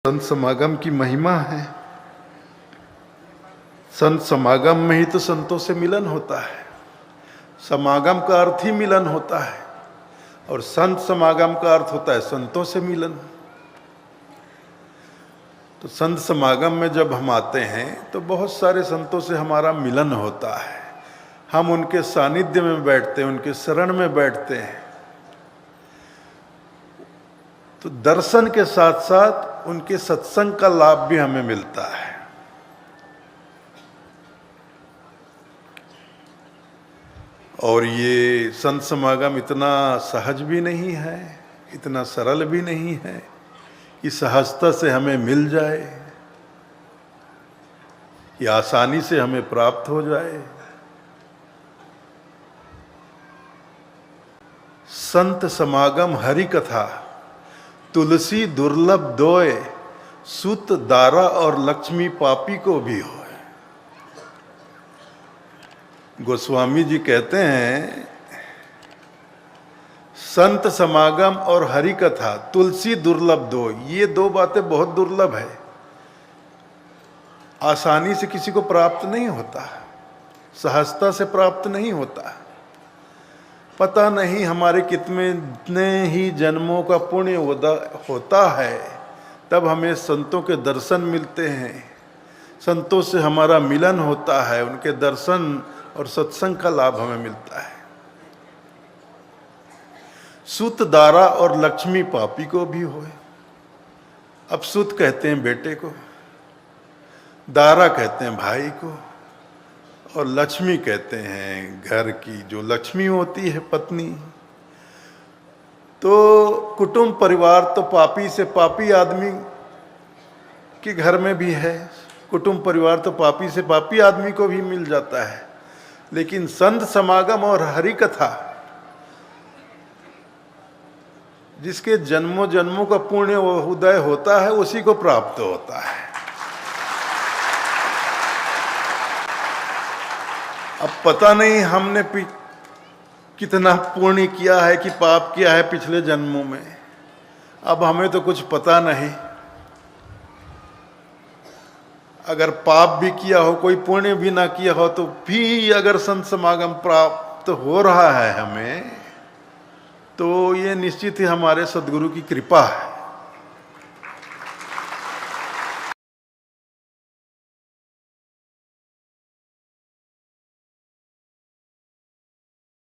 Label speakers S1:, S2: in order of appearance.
S1: संत समागम की महिमा है। संत समागम में ही तो संतों से मिलन होता है। समागम का अर्थ ही मिलन होता है और संत समागम का अर्थ होता है संतों से मिलन। तो संत समागम में जब हम आते हैं तो बहुत सारे संतों से हमारा मिलन होता है। हम उनके सानिध्य में बैठते हैं, उनके शरण में बैठते हैं, तो दर्शन के साथ साथ उनके सत्संग का लाभ भी हमें मिलता है। और ये संत समागम इतना सहज भी नहीं है, इतना सरल भी नहीं है कि सहजता से हमें मिल जाए या आसानी से हमें प्राप्त हो जाए। संत समागम हरि कथा तुलसी दुर्लभ दोय, सुत दारा और लक्ष्मी पापी को भी होए। गोस्वामी जी कहते हैं संत समागम और हरि कथा तुलसी दुर्लभ दो, ये दो बातें बहुत दुर्लभ है, आसानी से किसी को प्राप्त नहीं होता, सहजता से प्राप्त नहीं होता। पता नहीं हमारे कितने ही जन्मों का पुण्य होता है तब हमें संतों के दर्शन मिलते हैं, संतों से हमारा मिलन होता है, उनके दर्शन और सत्संग का लाभ हमें मिलता है। सुत दारा और लक्ष्मी पापी को भी होए। अब सुत कहते हैं बेटे को, दारा कहते हैं भाई को, और लक्ष्मी कहते हैं घर की जो लक्ष्मी होती है पत्नी। तो कुटुंब परिवार तो पापी से पापी आदमी के घर में भी है, कुटुंब परिवार तो पापी से पापी आदमी को भी मिल जाता है, लेकिन संत समागम और हरि कथा जिसके जन्मों जन्मों का पुण्य उदय होता है उसी को प्राप्त होता है। अब पता नहीं हमने कितना पुण्य किया है कि पाप किया है पिछले जन्मों में, अब हमें तो कुछ पता नहीं। अगर पाप भी किया हो, कोई पुण्य भी ना किया हो, तो भी अगर संत समागम प्राप्त हो रहा है हमें, तो ये निश्चित ही हमारे सद्गुरु की कृपा है।